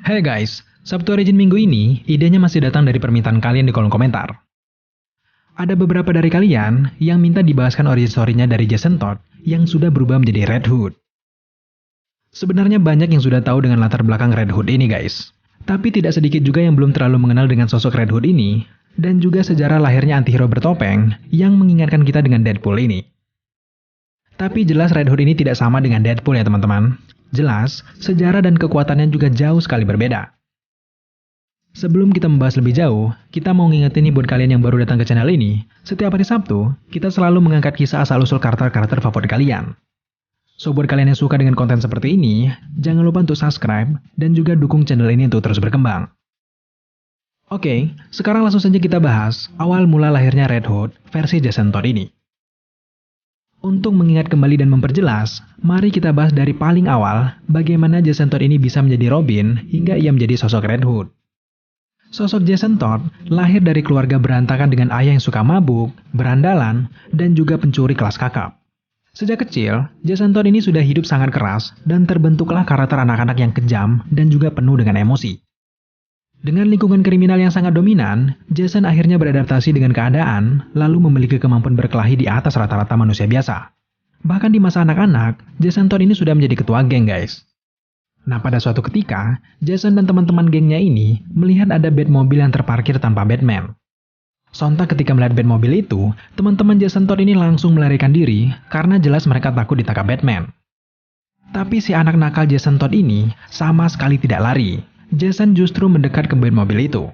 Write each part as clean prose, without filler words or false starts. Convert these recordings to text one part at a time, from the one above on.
Hey guys, Sabtu Origin minggu ini, idenya masih datang dari permintaan kalian di kolom komentar. Ada beberapa dari kalian yang minta dibahaskan origin story-nya dari Jason Todd yang sudah berubah menjadi Red Hood. Sebenarnya banyak yang sudah tahu dengan latar belakang Red Hood ini guys. Tapi tidak sedikit juga yang belum terlalu mengenal dengan sosok Red Hood ini, dan juga sejarah lahirnya antihero bertopeng yang mengingatkan kita dengan Deadpool ini. Tapi jelas Red Hood ini tidak sama dengan Deadpool ya teman-teman. Jelas, sejarah dan kekuatannya juga jauh sekali berbeda. Sebelum kita membahas lebih jauh, kita mau ngingetin nih buat kalian yang baru datang ke channel ini, setiap hari Sabtu, kita selalu mengangkat kisah asal-usul karakter-karakter favorit kalian. So buat kalian yang suka dengan konten seperti ini, jangan lupa untuk subscribe dan juga dukung channel ini untuk terus berkembang. Oke, sekarang langsung saja kita bahas awal mula lahirnya Red Hood versi Jason Todd ini. Untuk mengingat kembali dan memperjelas, mari kita bahas dari paling awal bagaimana Jason Todd ini bisa menjadi Robin hingga ia menjadi sosok Red Hood. Sosok Jason Todd lahir dari keluarga berantakan dengan ayah yang suka mabuk, berandalan, dan juga pencuri kelas kakap. Sejak kecil, Jason Todd ini sudah hidup sangat keras dan terbentuklah karakter anak-anak yang kejam dan juga penuh dengan emosi. Dengan lingkungan kriminal yang sangat dominan, Jason akhirnya beradaptasi dengan keadaan, lalu memiliki kemampuan berkelahi di atas rata-rata manusia biasa. Bahkan di masa anak-anak, Jason Todd ini sudah menjadi ketua geng guys. Nah pada suatu ketika, Jason dan teman-teman gengnya ini melihat ada Batmobile yang terparkir tanpa Batman. Sontak ketika melihat Batmobile itu, teman-teman Jason Todd ini langsung melarikan diri karena jelas mereka takut ditangkap Batman. Tapi si anak nakal Jason Todd ini sama sekali tidak lari. Jason justru mendekat ke Batmobile itu.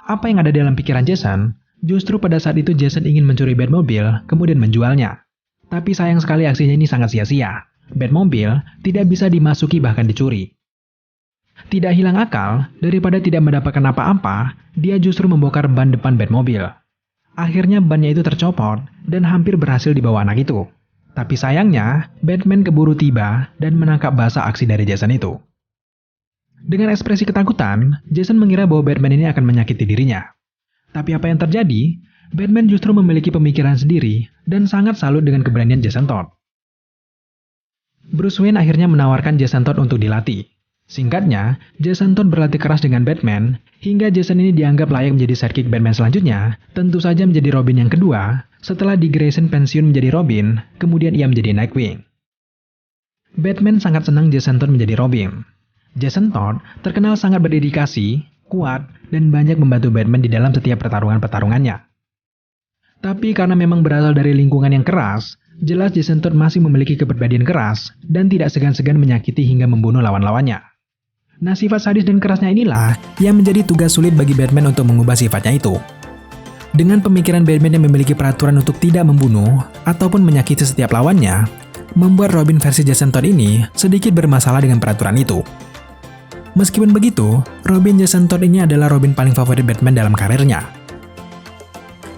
Apa yang ada dalam pikiran Jason? Justru pada saat itu Jason ingin mencuri Batmobile, kemudian menjualnya. Tapi sayang sekali aksinya ini sangat sia-sia. Batmobile tidak bisa dimasuki bahkan dicuri. Tidak hilang akal, daripada tidak mendapatkan apa-apa, dia justru membongkar ban depan Batmobile. Akhirnya bannya itu tercopot dan hampir berhasil dibawa anak itu. Tapi sayangnya, Batman keburu tiba dan menangkap basah aksi dari Jason itu. Dengan ekspresi ketakutan, Jason mengira bahwa Batman ini akan menyakiti dirinya. Tapi apa yang terjadi? Batman justru memiliki pemikiran sendiri dan sangat salut dengan keberanian Jason Todd. Bruce Wayne akhirnya menawarkan Jason Todd untuk dilatih. Singkatnya, Jason Todd berlatih keras dengan Batman, hingga Jason ini dianggap layak menjadi sidekick Batman selanjutnya, tentu saja menjadi Robin yang kedua, setelah Dick Grayson pensiun menjadi Robin, kemudian ia menjadi Nightwing. Batman sangat senang Jason Todd menjadi Robin. Jason Todd terkenal sangat berdedikasi, kuat, dan banyak membantu Batman di dalam setiap pertarungannya. Tapi karena memang berasal dari lingkungan yang keras, jelas Jason Todd masih memiliki kepribadian keras dan tidak segan-segan menyakiti hingga membunuh lawan-lawannya. Nah, sifat sadis dan kerasnya inilah yang menjadi tugas sulit bagi Batman untuk mengubah sifatnya itu. Dengan pemikiran Batman yang memiliki peraturan untuk tidak membunuh ataupun menyakiti setiap lawannya, membuat Robin versi Jason Todd ini sedikit bermasalah dengan peraturan itu. Meskipun begitu, Robin Jason Todd ini adalah Robin paling favorit Batman dalam karirnya.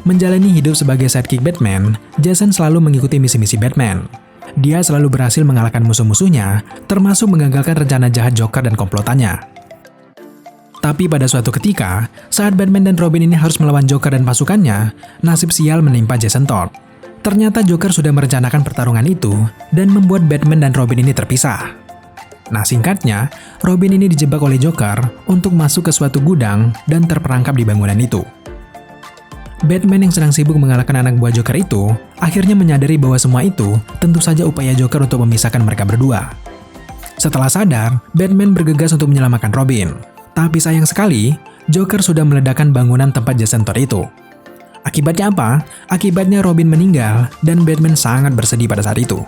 Menjalani hidup sebagai sidekick Batman, Jason selalu mengikuti misi-misi Batman. Dia selalu berhasil mengalahkan musuh-musuhnya, termasuk menggagalkan rencana jahat Joker dan komplotannya. Tapi pada suatu ketika, saat Batman dan Robin ini harus melawan Joker dan pasukannya, nasib sial menimpa Jason Todd. Ternyata Joker sudah merencanakan pertarungan itu dan membuat Batman dan Robin ini terpisah. Nah singkatnya, Robin ini dijebak oleh Joker untuk masuk ke suatu gudang dan terperangkap di bangunan itu. Batman yang sedang sibuk mengalahkan anak buah Joker itu, akhirnya menyadari bahwa semua itu tentu saja upaya Joker untuk memisahkan mereka berdua. Setelah sadar, Batman bergegas untuk menyelamatkan Robin. Tapi sayang sekali, Joker sudah meledakkan bangunan tempat Jason Todd itu. Akibatnya apa? Akibatnya Robin meninggal dan Batman sangat bersedih pada saat itu.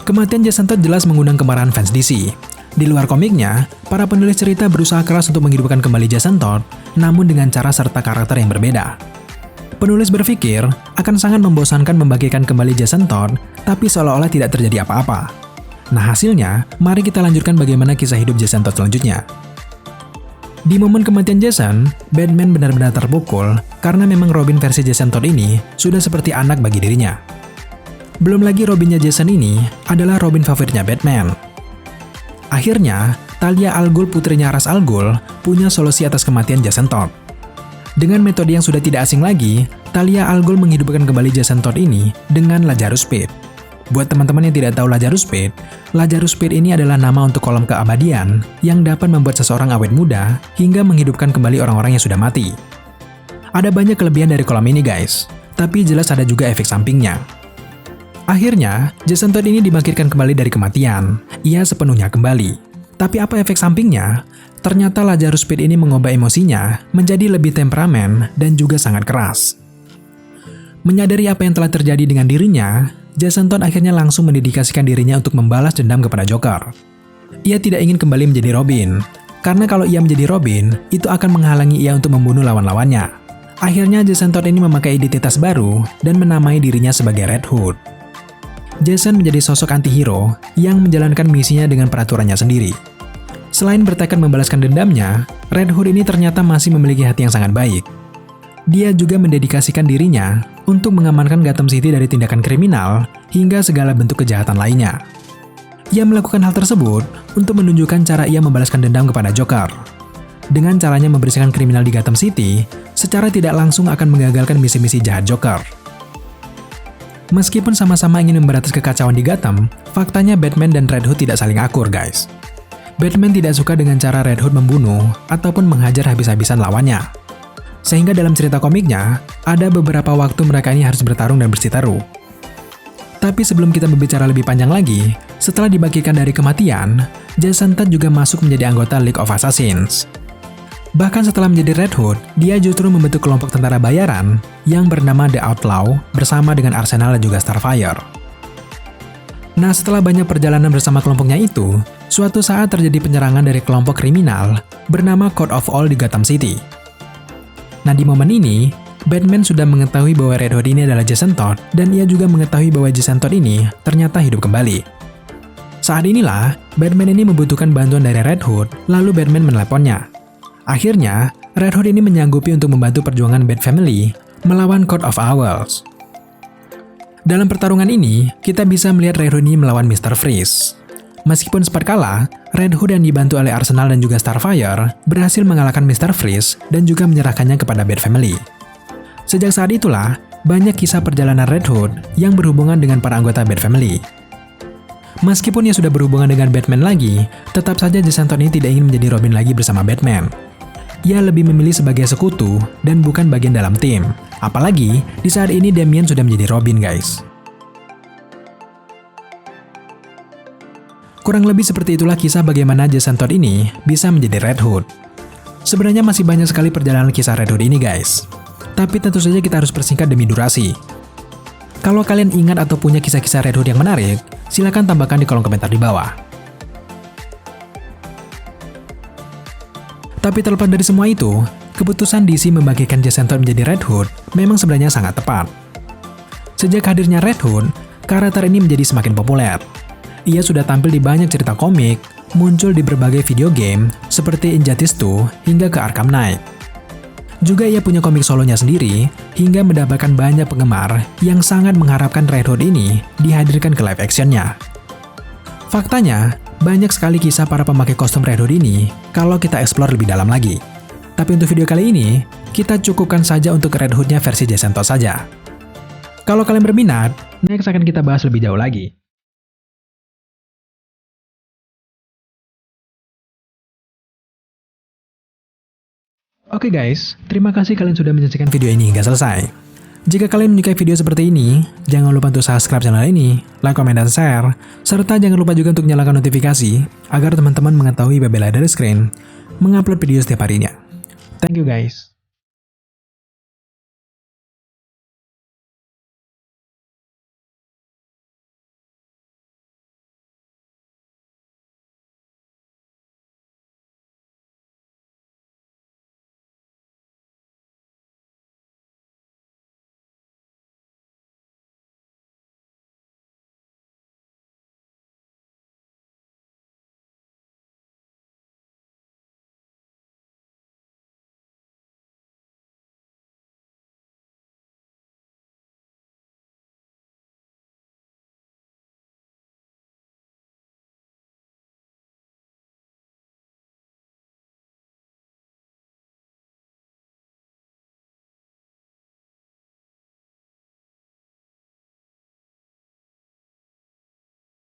Kematian Jason Todd jelas mengundang kemarahan fans DC. Di luar komiknya, para penulis cerita berusaha keras untuk menghidupkan kembali Jason Todd, namun dengan cara serta karakter yang berbeda. Penulis berpikir akan sangat membosankan membagikan kembali Jason Todd, tapi seolah-olah tidak terjadi apa-apa. Nah hasilnya, mari kita lanjutkan bagaimana kisah hidup Jason Todd selanjutnya. Di momen kematian Jason, Batman benar-benar terpukul karena memang Robin versi Jason Todd ini sudah seperti anak bagi dirinya. Belum lagi Robinnya Jason ini adalah Robin favoritnya Batman. Akhirnya, Talia Al Ghul putrinya Ra's al Ghul punya solusi atas kematian Jason Todd. Dengan metode yang sudah tidak asing lagi, Talia Al Ghul menghidupkan kembali Jason Todd ini dengan Lazarus Pit. Buat teman-teman yang tidak tahu Lazarus Pit ini adalah nama untuk kolom keabadian yang dapat membuat seseorang awet muda hingga menghidupkan kembali orang-orang yang sudah mati. Ada banyak kelebihan dari kolom ini guys, tapi jelas ada juga efek sampingnya. Akhirnya, Jason Todd ini dibangkitkan kembali dari kematian. Ia sepenuhnya kembali. Tapi apa efek sampingnya? Ternyata Lazarus Pit ini mengubah emosinya menjadi lebih temperamen dan juga sangat keras. Menyadari apa yang telah terjadi dengan dirinya, Jason Todd akhirnya langsung mendedikasikan dirinya untuk membalas dendam kepada Joker. Ia tidak ingin kembali menjadi Robin, karena kalau ia menjadi Robin, itu akan menghalangi ia untuk membunuh lawan-lawannya. Akhirnya Jason Todd ini memakai identitas baru dan menamai dirinya sebagai Red Hood. Jason menjadi sosok anti-hero yang menjalankan misinya dengan peraturannya sendiri. Selain bertekad membalaskan dendamnya, Red Hood ini ternyata masih memiliki hati yang sangat baik. Dia juga mendedikasikan dirinya untuk mengamankan Gotham City dari tindakan kriminal hingga segala bentuk kejahatan lainnya. Ia melakukan hal tersebut untuk menunjukkan cara ia membalaskan dendam kepada Joker. Dengan caranya membersihkan kriminal di Gotham City, secara tidak langsung akan mengagalkan misi-misi jahat Joker. Meskipun sama-sama ingin memberantas kekacauan di Gotham, faktanya Batman dan Red Hood tidak saling akur guys. Batman tidak suka dengan cara Red Hood membunuh ataupun menghajar habis-habisan lawannya. Sehingga dalam cerita komiknya, ada beberapa waktu mereka ini harus bertarung dan bersiteru. Tapi sebelum kita berbicara lebih panjang lagi, setelah dibangkitkan dari kematian, Jason Todd juga masuk menjadi anggota League of Assassins. Bahkan setelah menjadi Red Hood, dia justru membentuk kelompok tentara bayaran yang bernama The Outlaw bersama dengan Arsenal dan juga Starfire. Nah, setelah banyak perjalanan bersama kelompoknya itu, suatu saat terjadi penyerangan dari kelompok kriminal bernama Court of Owls di Gotham City. Nah, di momen ini, Batman sudah mengetahui bahwa Red Hood ini adalah Jason Todd dan ia juga mengetahui bahwa Jason Todd ini ternyata hidup kembali. Saat inilah, Batman ini membutuhkan bantuan dari Red Hood, lalu Batman meneleponnya. Akhirnya, Red Hood ini menyanggupi untuk membantu perjuangan Bat Family melawan Court of Owls. Dalam pertarungan ini, kita bisa melihat Red Hood ini melawan Mr. Freeze. Meskipun sempat kalah, Red Hood yang dibantu oleh Arsenal dan juga Starfire berhasil mengalahkan Mr. Freeze dan juga menyerahkannya kepada Bat Family. Sejak saat itulah, banyak kisah perjalanan Red Hood yang berhubungan dengan para anggota Bat Family. Meskipun ia sudah berhubungan dengan Batman lagi, tetap saja Jason Todd ini tidak ingin menjadi Robin lagi bersama Batman. Ia lebih memilih sebagai sekutu dan bukan bagian dalam tim. Apalagi, di saat ini Damian sudah menjadi Robin guys. Kurang lebih seperti itulah kisah bagaimana Jason Todd ini bisa menjadi Red Hood. Sebenarnya masih banyak sekali perjalanan kisah Red Hood ini guys. Tapi tentu saja kita harus persingkat demi durasi. Kalau kalian ingat atau punya kisah-kisah Red Hood yang menarik, silakan tambahkan di kolom komentar di bawah. Tapi terlepas dari semua itu, keputusan DC membagikan Jason Todd menjadi Red Hood memang sebenarnya sangat tepat. Sejak hadirnya Red Hood, karakter ini menjadi semakin populer. Ia sudah tampil di banyak cerita komik, muncul di berbagai video game seperti Injustice 2 hingga ke Arkham Knight. Juga ia punya komik solonya sendiri hingga mendapatkan banyak penggemar yang sangat mengharapkan Red Hood ini dihadirkan ke live actionnya. Faktanya, banyak sekali kisah para pemakai kostum Red Hood ini kalau kita explore lebih dalam lagi. Tapi untuk video kali ini, kita cukupkan saja untuk Red Hood-nya versi Jason Todd saja. Kalau kalian berminat, next akan kita bahas lebih jauh lagi. Oke guys, terima kasih kalian sudah menyaksikan video ini hingga selesai. Jika kalian menyukai video seperti ini, jangan lupa untuk subscribe channel ini, like, komen, dan share, serta jangan lupa juga untuk nyalakan notifikasi agar teman-teman mengetahui Babela dari Screen mengupload video setiap harinya. Thank you guys.